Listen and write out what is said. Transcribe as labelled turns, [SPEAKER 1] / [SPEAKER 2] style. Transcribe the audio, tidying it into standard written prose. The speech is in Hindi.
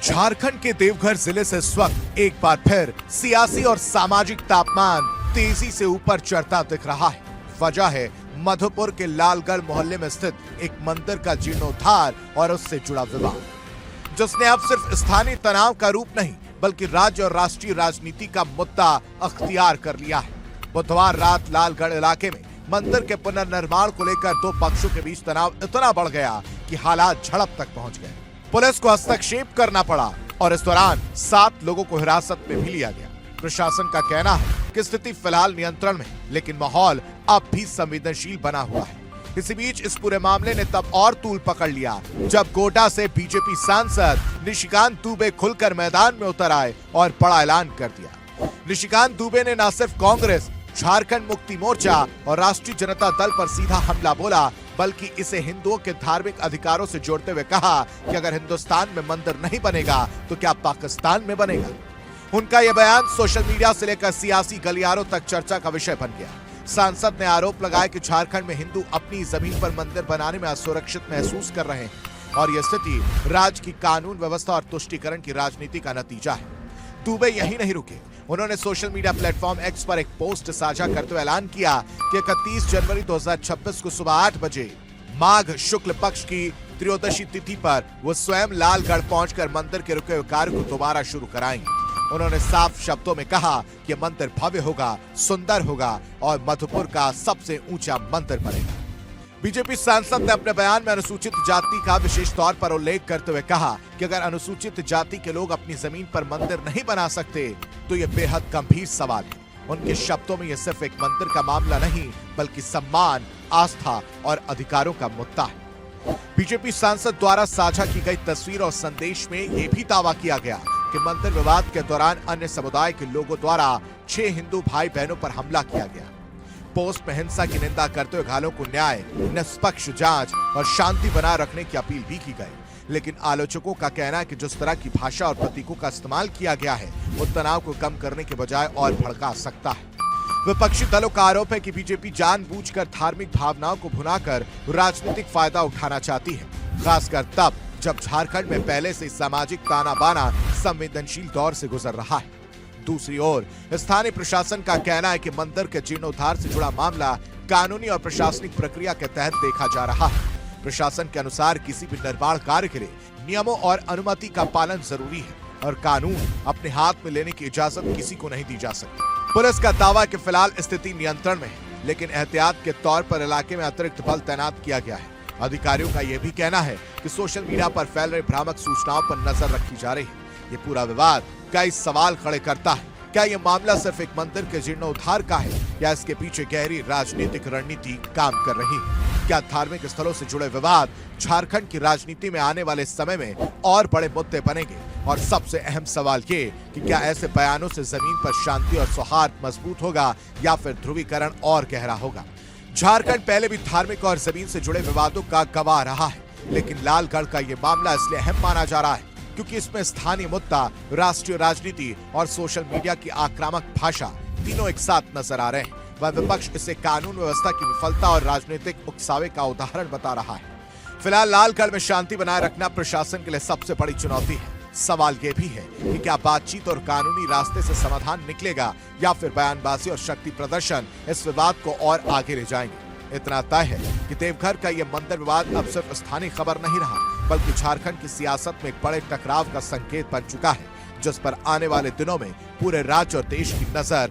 [SPEAKER 1] झारखंड के देवघर जिले से इस वक्त एक बार फिर सियासी और सामाजिक तापमान तेजी से ऊपर चढ़ता दिख रहा है। वजह है मधुपुर के लालगढ़ मोहल्ले में स्थित एक मंदिर का जीर्णोद्धार और उससे जुड़ा विवाद, जिसने अब सिर्फ स्थानीय तनाव का रूप नहीं बल्कि राज्य और राष्ट्रीय राजनीति का मुद्दा अख्तियार कर लिया है। बुधवार रात लालगढ़ इलाके में मंदिर के पुनर्निर्माण को लेकर दो पक्षों के बीच तनाव इतना बढ़ गया कि हालात झड़प तक पहुंच गए। पुलिस को हस्तक्षेप करना पड़ा और इस दौरान 7 लोगों को हिरासत में भी लिया गया। प्रशासन का कहना है कि स्थिति फिलहाल नियंत्रण में है, लेकिन माहौल अब भी संवेदनशील बना हुआ है। इसी बीच इस पूरे मामले ने तब और तूल पकड़ लिया जब गोड्डा से बीजेपी सांसद निशिकांत दुबे खुलकर मैदान में उतर आए और बड़ा ऐलान कर दिया। निशिकांत दुबे ने न सिर्फ कांग्रेस, झारखंड मुक्ति मोर्चा और राष्ट्रीय जनता दल पर सीधा हमला बोला, बल्कि इसे हिंदुओं के धार्मिक अधिकारों से जोड़ते हुए कहा कि अगर हिंदुस्तान में मंदिर नहीं बनेगा तो क्या पाकिस्तान में बनेगा। उनका यह बयान सोशल मीडिया से लेकर सियासी गलियारों तक चर्चा का विषय बन गया। सांसद ने आरोप लगाया कि झारखंड में हिंदू अपनी जमीन पर मंदिर बनाने में असुरक्षित महसूस कर रहे हैं और यह स्थिति राज्य की कानून व्यवस्था और तुष्टीकरण की राजनीति का नतीजा है। दुबे यही नहीं रुके, उन्होंने सोशल मीडिया प्लेटफॉर्म एक्स पर एक पोस्ट साझा करते हुए ऐलान किया कि 31 जनवरी 2026 को सुबह 8 बजे माघ शुक्ल पक्ष की त्रयोदशी तिथि पर वो स्वयं लालगढ़ पहुंचकर मंदिर के रुके हुए कार्य को दोबारा शुरू कराएंगे। उन्होंने साफ शब्दों में कहा कि मंदिर भव्य होगा, सुंदर होगा और मधुपुर का सबसे ऊंचा मंदिर बनेगा। बीजेपी सांसद ने अपने बयान में अनुसूचित जाति का विशेष तौर पर उल्लेख करते हुए कहा कि अगर अनुसूचित जाति के लोग अपनी जमीन पर मंदिर नहीं बना सकते तो यह बेहद गंभीर सवाल है। उनके शब्दों में यह सिर्फ एक मंदिर का मामला नहीं बल्कि सम्मान, आस्था और अधिकारों का मुद्दा है। बीजेपी सांसद द्वारा साझा की गई तस्वीर और संदेश में यह भी दावा किया गया कि मंदिर विवाद के दौरान अन्य समुदाय के लोगों द्वारा 6 हिंदू भाई बहनों पर हमला किया गया। पोस्ट में हिंसा की निंदा करते हुए घायलों को न्याय, निष्पक्ष जांच और शांति बनाए रखने की अपील भी की गई। लेकिन आलोचकों का कहना है कि जिस तरह की भाषा और प्रतीकों का इस्तेमाल किया गया है वो तनाव को कम करने के बजाय और भड़का सकता है। विपक्षी दलों का आरोप है कि बीजेपी जानबूझकर धार्मिक भावनाओं को भुनाकर राजनीतिक फायदा उठाना चाहती है, खासकर तब जब झारखंड में पहले से सामाजिक ताना बाना संवेदनशील दौर से गुजर रहा है। दूसरी ओर स्थानीय प्रशासन का कहना है कि मंदिर के जीर्णोद्धार से जुड़ा मामला कानूनी और प्रशासनिक प्रक्रिया के तहत देखा जा रहा है। प्रशासन के अनुसार किसी भी निर्माण कार्य के लिए नियमों और अनुमति का पालन जरूरी है और कानून अपने हाथ में लेने की इजाजत किसी को नहीं दी जा सकती। पुलिस का दावा है कि फिलहाल स्थिति नियंत्रण में है, लेकिन एहतियात के तौर पर इलाके में अतिरिक्त बल तैनात किया गया है। अधिकारियों का यह भी कहना है कि सोशल मीडिया पर फैल रही भ्रामक सूचनाओं पर नजर रखी जा रही है। ये पूरा विवाद कई सवाल खड़े करता है। क्या ये मामला सिर्फ एक मंदिर के जीर्णोद्धार का है या इसके पीछे गहरी राजनीतिक रणनीति काम कर रही है? क्या धार्मिक स्थलों से जुड़े विवाद झारखंड की राजनीति में आने वाले समय में और बड़े मुद्दे बनेंगे? और सबसे अहम सवाल ये कि क्या ऐसे बयानों से जमीन पर शांति और सौहार्द मजबूत होगा या फिर ध्रुवीकरण और गहरा होगा? झारखंड पहले भी धार्मिक और जमीन से जुड़े विवादों का गवाह रहा है, लेकिन लालगढ़ का ये मामला इसलिए अहम माना जा रहा है क्योंकि इसमें स्थानीय मुद्दा, राष्ट्रीय राजनीति और सोशल मीडिया की आक्रामक भाषा तीनों एक साथ नजर आ रहे हैं। वह विपक्ष इसे कानून व्यवस्था की विफलता और राजनीतिक उकसावे का उदाहरण बता रहा है। फिलहाल लालगढ़ में शांति बनाए रखना प्रशासन के लिए सबसे बड़ी चुनौती है। सवाल यह भी है कि क्या बातचीत और कानूनी रास्ते से समाधान निकलेगा या फिर बयानबाजी और शक्ति प्रदर्शन इस विवाद को और आगे ले जाएंगे। इतना तय है कि देवघर का यह मंदिर विवाद अब सिर्फ स्थानीय खबर नहीं रहा बल्कि झारखंड की सियासत में एक बड़े टकराव का संकेत बन चुका है, जिस पर आने वाले दिनों में पूरे राज्य और देश की नजर